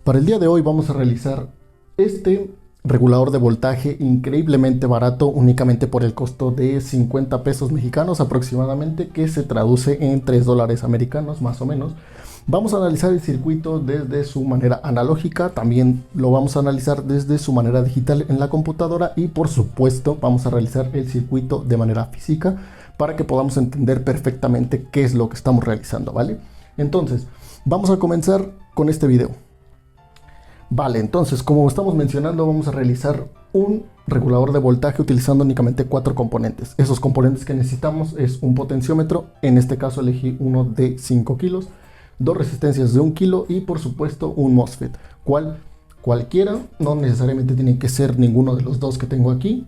Para el día de hoy vamos a realizar este regulador de voltaje increíblemente barato, únicamente por el costo de 50 pesos mexicanos aproximadamente, que se traduce en 3 dólares americanos más o menos. Vamos a analizar el circuito desde su manera analógica, también lo vamos a analizar desde su manera digital en la computadora y por supuesto vamos a realizar el circuito de manera física para que podamos entender perfectamente qué es lo que estamos realizando, ¿vale? Entonces, vamos a comenzar con este video. Vale, entonces, como estamos mencionando, vamos a realizar un regulador de voltaje utilizando únicamente 4 componentes. Esos componentes que necesitamos es un potenciómetro, en este caso elegí uno de 5 kilos, 2 resistencias de 1 kilo y por supuesto un MOSFET. Cualquiera, no necesariamente tiene que ser ninguno de los dos que tengo aquí,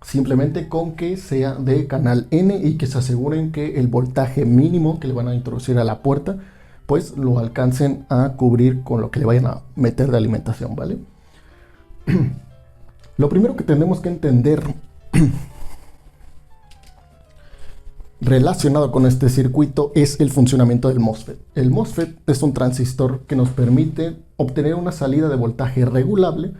simplemente con que sea de canal N y que se aseguren que el voltaje mínimo que le van a introducir a la puerta pues lo alcancen a cubrir con lo que le vayan a meter de alimentación, ¿vale? Lo primero que tenemos que entender relacionado con este circuito es el funcionamiento del MOSFET. El MOSFET es un transistor que nos permite obtener una salida de voltaje regulable.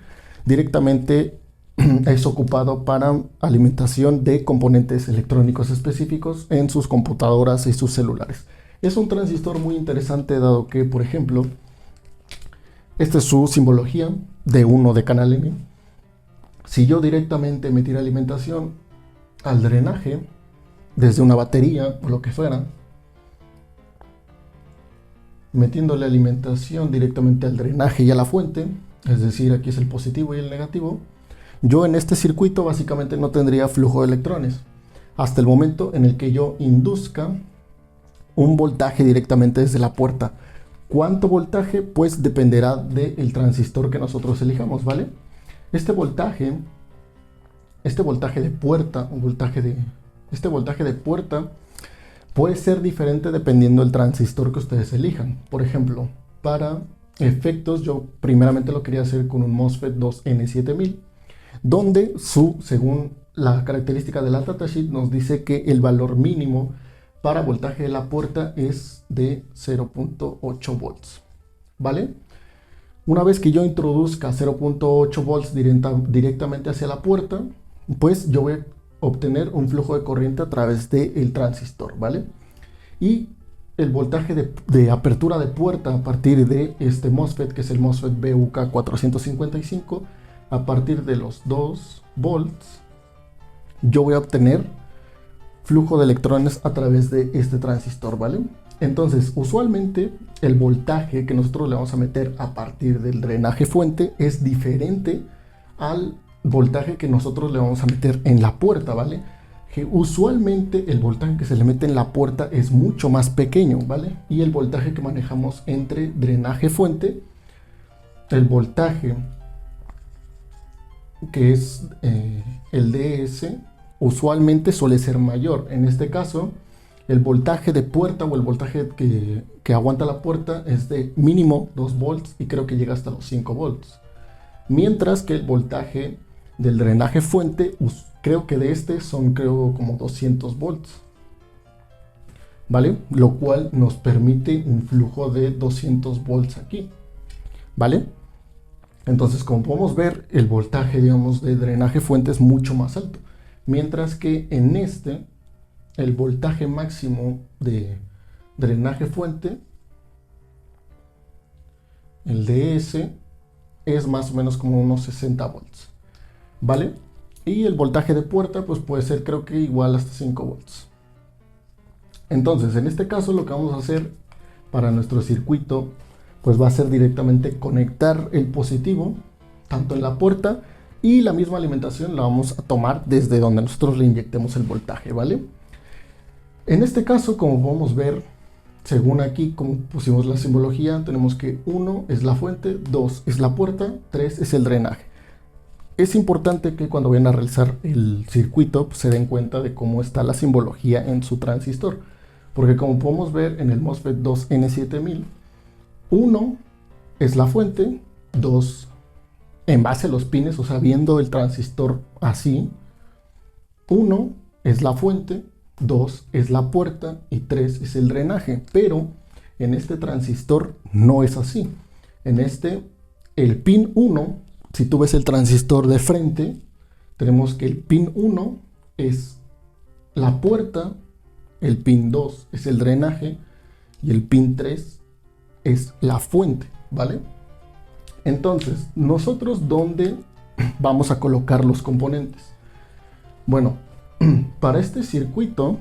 Directamente es ocupado para alimentación de componentes electrónicos específicos en sus computadoras y sus celulares. Es un transistor muy interesante dado que, por ejemplo, esta es su simbología de 1 de canal N. Si yo directamente metiera alimentación al drenaje desde una batería o lo que fuera, metiéndole alimentación directamente al drenaje y a la fuente, es decir, aquí es el positivo y el negativo, yo en este circuito básicamente no tendría flujo de electrones hasta el momento en el que yo induzca un voltaje directamente desde la puerta. ¿Cuánto voltaje? Pues dependerá del transistor que nosotros elijamos, ¿vale? Este voltaje de puerta, este voltaje de puerta puede ser diferente dependiendo del transistor que ustedes elijan. Por ejemplo, para efectos, yo primeramente lo quería hacer con un MOSFET 2N7000, donde según la característica de la datasheet nos dice que el valor mínimo para voltaje de la puerta es de 0.8 volts, ¿vale? Una vez que yo introduzca 0.8 volts directamente hacia la puerta, pues yo voy a obtener un flujo de corriente a través del transistor, ¿vale? Y el voltaje de apertura de puerta a partir de este MOSFET, que es el MOSFET BUK455, a partir de los 2 volts, yo voy a obtener flujo de electrones a través de este transistor, ¿vale? Entonces, usualmente el voltaje que nosotros le vamos a meter a partir del drenaje fuente es diferente al voltaje que nosotros le vamos a meter en la puerta, ¿vale? Que usualmente el voltaje que se le mete en la puerta es mucho más pequeño, ¿vale? Y el voltaje que manejamos entre drenaje fuente, el voltaje que es el DS, usualmente suele ser mayor. En este caso, el voltaje de puerta o el voltaje que aguanta la puerta es de mínimo 2 volts y creo que llega hasta los 5 volts. Mientras que el voltaje del drenaje fuente, creo que de este son como 200 volts. ¿Vale? Lo cual nos permite un flujo de 200 volts aquí. ¿Vale? Entonces, como podemos ver, el voltaje, digamos, de drenaje fuente es mucho más alto. Mientras que en el voltaje máximo de drenaje fuente, el DS, es más o menos como unos 60 volts, ¿vale? Y el voltaje de puerta, pues puede ser creo que igual hasta 5 volts. Entonces, en este caso lo que vamos a hacer para nuestro circuito, pues va a ser directamente conectar el positivo, tanto en la puerta, y la misma alimentación la vamos a tomar desde donde nosotros le inyectemos el voltaje, ¿vale? En este caso, como podemos ver, según aquí, como pusimos la simbología, tenemos que 1 es la fuente, 2 es la puerta, 3 es el drenaje. Es importante que cuando vayan a realizar el circuito pues, se den cuenta de cómo está la simbología en su transistor. Porque como podemos ver en el MOSFET 2N7000, 1 es la fuente, 2 en base a los pines, o sea, viendo el transistor así, 1 es la fuente, 2 es la puerta y 3 es el drenaje. Pero en este transistor no es así. En el pin 1, si tú ves el transistor de frente, tenemos que el pin 1 es la puerta, el pin 2 es el drenaje y el pin 3 es la fuente, ¿vale? Entonces, nosotros, ¿dónde vamos a colocar los componentes? Bueno, para este circuito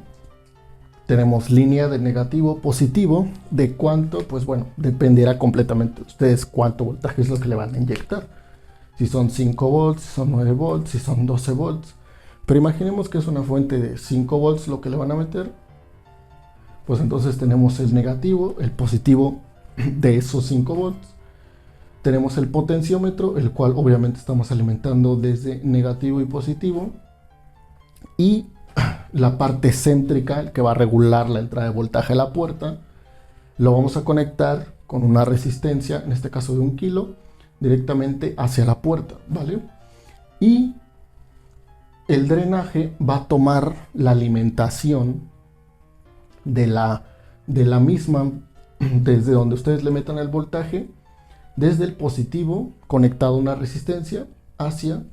tenemos línea de negativo, positivo. ¿De cuánto? Pues bueno, dependerá completamente de ustedes cuánto voltaje es lo que le van a inyectar. Si son 5 volts, si son 9 volts, si son 12 volts. Pero imaginemos que es una fuente de 5 volts lo que le van a meter. Pues entonces tenemos el negativo, el positivo de esos 5 volts. Tenemos el potenciómetro, el cual obviamente estamos alimentando desde negativo y positivo. Y la parte céntrica, que va a regular la entrada de voltaje a la puerta, lo vamos a conectar con una resistencia, en este caso de 1 kilo, directamente hacia la puerta, ¿vale? Y el drenaje va a tomar la alimentación de la misma, desde donde ustedes le metan el voltaje, desde el positivo conectado a una resistencia hacia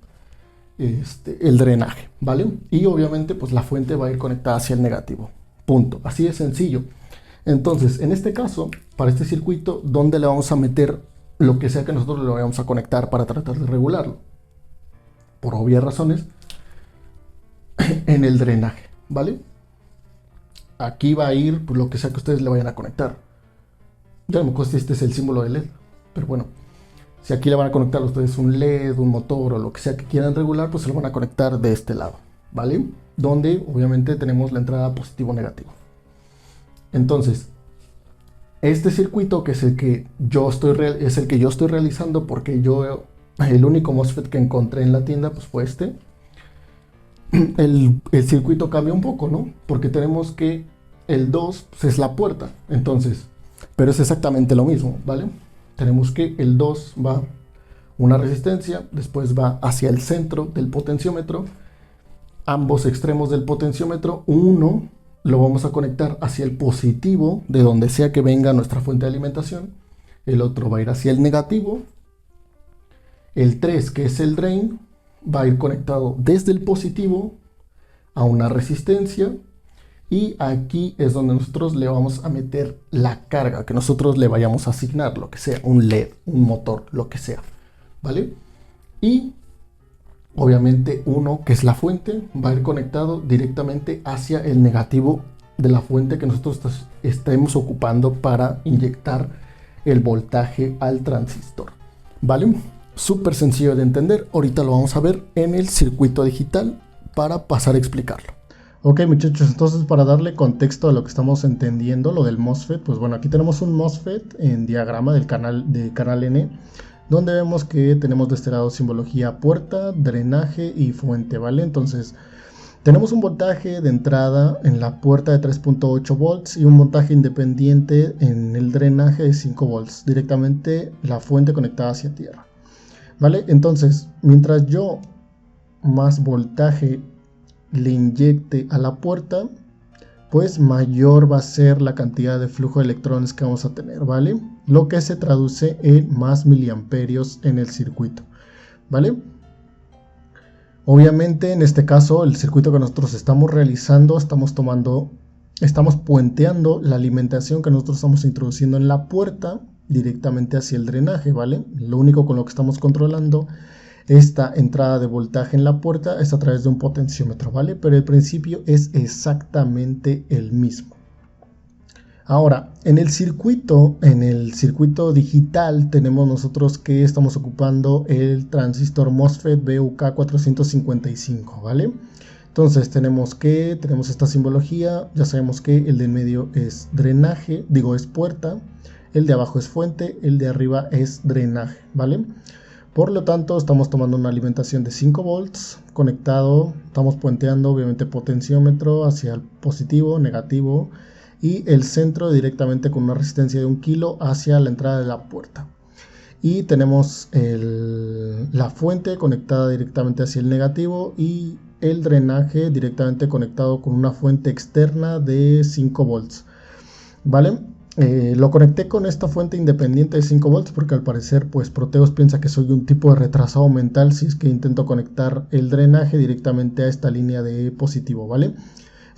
el drenaje, ¿vale? Y obviamente pues la fuente va a ir conectada hacia el negativo, punto, así de sencillo. Entonces, en este caso, para este circuito, ¿dónde le vamos a meter lo que sea que nosotros le vayamos a conectar para tratar de regularlo? Por obvias razones, en el drenaje, ¿vale? Aquí va a ir pues, lo que sea que ustedes le vayan a conectar. Ya no me acuerdo si este es el símbolo de LED, pero bueno, si aquí le van a conectar a ustedes un LED, un motor o lo que sea que quieran regular, pues se lo van a conectar de este lado, ¿vale? Donde obviamente tenemos la entrada positivo-negativo. Entonces, este circuito, que es el que yo estoy realizando, porque el único MOSFET que encontré en la tienda pues fue este. El circuito cambia un poco, ¿no? Porque tenemos que el 2 pues, es la puerta, entonces, pero es exactamente lo mismo, ¿vale? Tenemos que el 2 va una resistencia, después va hacia el centro del potenciómetro, ambos extremos del potenciómetro, uno lo vamos a conectar hacia el positivo, de donde sea que venga nuestra fuente de alimentación, el otro va a ir hacia el negativo, el 3, que es el drain, va a ir conectado desde el positivo a una resistencia, y aquí es donde nosotros le vamos a meter la carga que nosotros le vayamos a asignar, lo que sea, un LED, un motor, lo que sea, ¿vale? Y obviamente uno, que es la fuente, va a ir conectado directamente hacia el negativo de la fuente que nosotros estemos ocupando para inyectar el voltaje al transistor, ¿vale? Súper sencillo de entender. Ahorita lo vamos a ver en el circuito digital para pasar a explicarlo. Ok, muchachos, entonces para darle contexto a lo que estamos entendiendo, lo del MOSFET, pues bueno, aquí tenemos un MOSFET en diagrama del canal N, donde vemos que tenemos de este lado simbología puerta, drenaje y fuente, ¿vale? Entonces, tenemos un voltaje de entrada en la puerta de 3.8 volts y un voltaje independiente en el drenaje de 5 volts, directamente la fuente conectada hacia tierra, ¿vale? Entonces, mientras yo más voltaje le inyecte a la puerta, pues mayor va a ser la cantidad de flujo de electrones que vamos a tener, ¿vale? Lo que se traduce en más miliamperios en el circuito, ¿vale? Obviamente en este caso el circuito que nosotros estamos realizando, estamos puenteando la alimentación que nosotros estamos introduciendo en la puerta directamente hacia el drenaje, ¿vale? Lo único con lo que estamos controlando esta entrada de voltaje en la puerta es a través de un potenciómetro, ¿vale? Pero el principio es exactamente el mismo. Ahora, en el circuito digital tenemos nosotros que estamos ocupando el transistor MOSFET BUK455, ¿vale? Entonces tenemos esta simbología, ya sabemos que el de en medio es drenaje, es puerta, el de abajo es fuente, el de arriba es drenaje, ¿vale? Por lo tanto, estamos tomando una alimentación de 5 volts conectado, estamos puenteando obviamente potenciómetro hacia el positivo, negativo y el centro directamente con una resistencia de 1 kilo hacia la entrada de la puerta. Y tenemos la fuente conectada directamente hacia el negativo y el drenaje directamente conectado con una fuente externa de 5 volts. ¿Vale? Lo conecté con esta fuente independiente de 5 volts porque al parecer pues Proteus piensa que soy un tipo de retrasado mental si es que intento conectar el drenaje directamente a esta línea de positivo, ¿vale?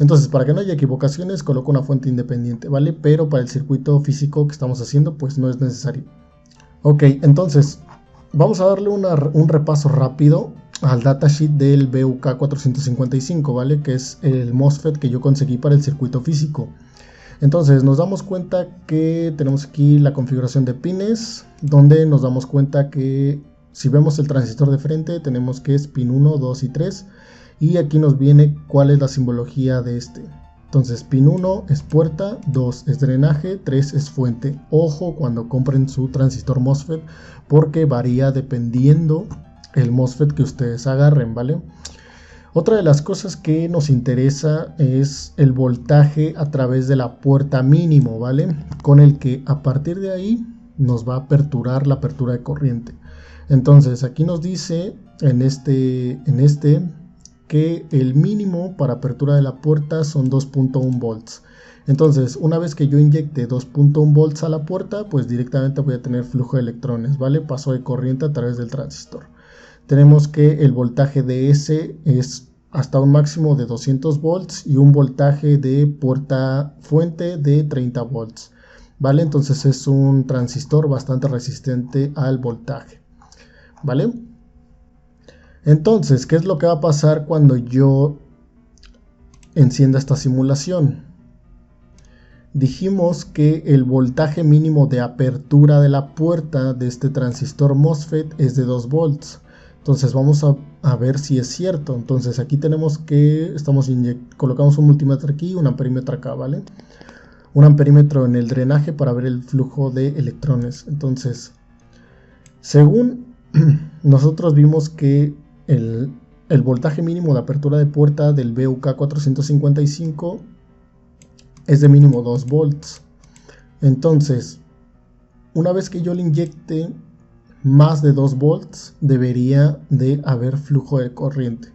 Entonces, para que no haya equivocaciones, coloco una fuente independiente, ¿vale? Pero para el circuito físico que estamos haciendo, pues no es necesario. Ok, entonces, vamos a darle un repaso rápido al datasheet del BUK455, ¿vale? Que es el MOSFET que yo conseguí para el circuito físico. Entonces, nos damos cuenta que tenemos aquí la configuración de pines, donde nos damos cuenta que si vemos el transistor de frente, tenemos que es pin 1, 2 y 3. Y aquí nos viene cuál es la simbología de este. Entonces pin 1 es puerta, 2 es drenaje, 3 es fuente. Ojo cuando compren su transistor MOSFET porque varía dependiendo el MOSFET que ustedes agarren, ¿vale? Otra de las cosas que nos interesa es el voltaje a través de la puerta mínimo, ¿vale? Con el que a partir de ahí nos va a aperturar la apertura de corriente. Entonces aquí nos dice en este que el mínimo para apertura de la puerta son 2.1 volts. Entonces, una vez que yo inyecte 2.1 volts a la puerta, pues directamente voy a tener flujo de electrones, ¿vale? Paso de corriente a través del transistor. Tenemos que el voltaje de ese es hasta un máximo de 200 volts y un voltaje de puerta fuente de 30 volts, ¿vale? Entonces es un transistor bastante resistente al voltaje, ¿vale? Entonces, ¿qué es lo que va a pasar cuando yo encienda esta simulación? Dijimos que el voltaje mínimo de apertura de la puerta de este transistor MOSFET es de 2 volts. Entonces vamos a ver si es cierto. Entonces aquí tenemos que colocamos un multímetro aquí y un amperímetro acá, ¿vale? Un amperímetro en el drenaje para ver el flujo de electrones. Entonces, según nosotros vimos que el voltaje mínimo de apertura de puerta del BUK455 es de mínimo 2 volts. Entonces, una vez que yo le inyecte más de 2 volts, debería de haber flujo de corriente.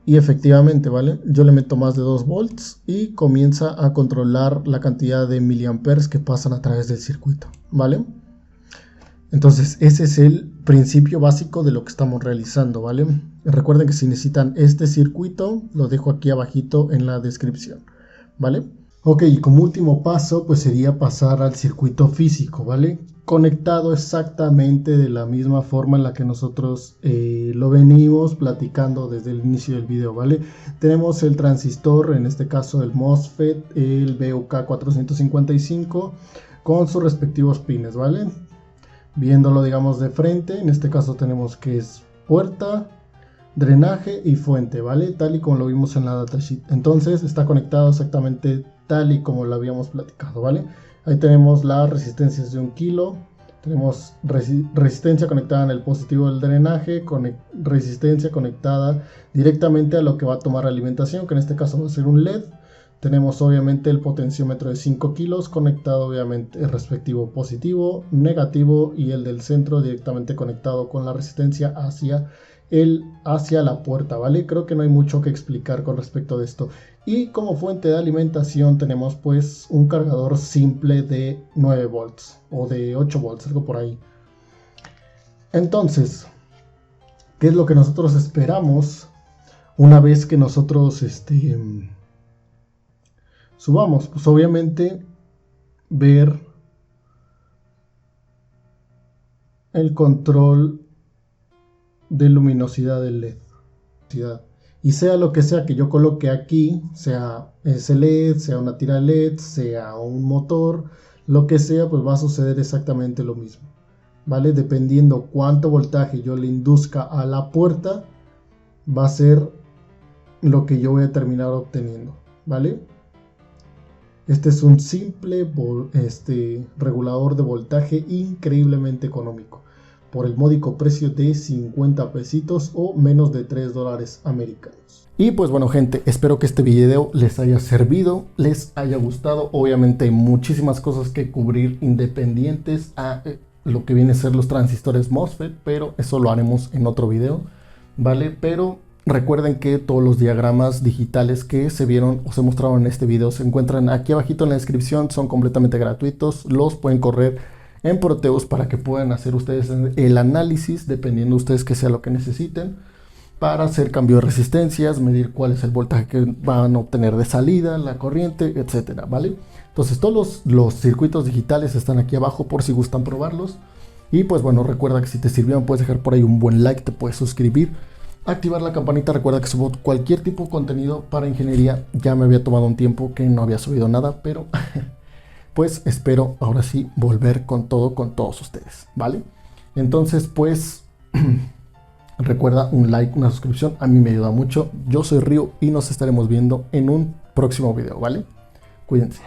Y efectivamente, ¿vale? Yo le meto más de 2 volts y comienza a controlar la cantidad de miliamperes que pasan a través del circuito, ¿vale? Entonces ese es el principio básico de lo que estamos realizando, ¿vale? Recuerden que si necesitan este circuito, lo dejo aquí abajito en la descripción, ¿vale? Ok, y como último paso, pues sería pasar al circuito físico, ¿vale? Conectado exactamente de la misma forma en la que nosotros lo venimos platicando desde el inicio del video, ¿vale? Tenemos el transistor, en este caso el MOSFET, el BUK455, con sus respectivos pines, ¿vale? Viéndolo, digamos, de frente, en este caso tenemos que es puerta, drenaje y fuente, ¿vale? Tal y como lo vimos en la datasheet. Entonces está conectado exactamente tal y como lo habíamos platicado, ¿vale? Ahí tenemos las resistencias de 1 kilo, tenemos resistencia conectada en el positivo del drenaje, resistencia conectada directamente a lo que va a tomar alimentación, que en este caso va a ser un LED. Tenemos obviamente el potenciómetro de 5 kilos conectado obviamente el respectivo positivo, negativo y el del centro directamente conectado con la resistencia hacia la puerta, ¿vale? Creo que no hay mucho que explicar con respecto de esto. Y como fuente de alimentación tenemos pues un cargador simple de 9 volts o de 8 volts, algo por ahí. Entonces, ¿qué es lo que nosotros esperamos una vez que nosotros subamos? Pues obviamente ver el control de luminosidad del LED. Y sea lo que sea que yo coloque aquí, sea ese LED, sea una tira LED, sea un motor, lo que sea, pues va a suceder exactamente lo mismo, ¿vale? Dependiendo cuánto voltaje yo le induzca a la puerta, va a ser lo que yo voy a terminar obteniendo, ¿vale? Este es un simple regulador de voltaje increíblemente económico, por el módico precio de 50 pesitos o menos de $3 americanos. Y pues bueno, gente, espero que este video les haya servido, les haya gustado. Obviamente hay muchísimas cosas que cubrir independientes a lo que viene a ser los transistores MOSFET, pero eso lo haremos en otro video, ¿vale? Pero Recuerden que todos los diagramas digitales que se vieron o se mostraron en este video se encuentran aquí abajito en la descripción, son completamente gratuitos, los pueden correr en Proteus para que puedan hacer ustedes el análisis dependiendo de ustedes que sea lo que necesiten para hacer cambio de resistencias, medir cuál es el voltaje que van a obtener de salida, la corriente, etcétera, ¿vale? Entonces todos los circuitos digitales están aquí abajo por si gustan probarlos. Y pues bueno, recuerda que si te sirvieron puedes dejar por ahí un buen like, te puedes suscribir, activar la campanita. Recuerda que subo cualquier tipo de contenido para ingeniería. Ya me había tomado un tiempo que no había subido nada, pero pues espero ahora sí volver con todo con todos ustedes, ¿vale? Entonces pues recuerda un like, una suscripción, a mí me ayuda mucho. Yo soy Ryu y nos estaremos viendo en un próximo video, ¿vale? Cuídense.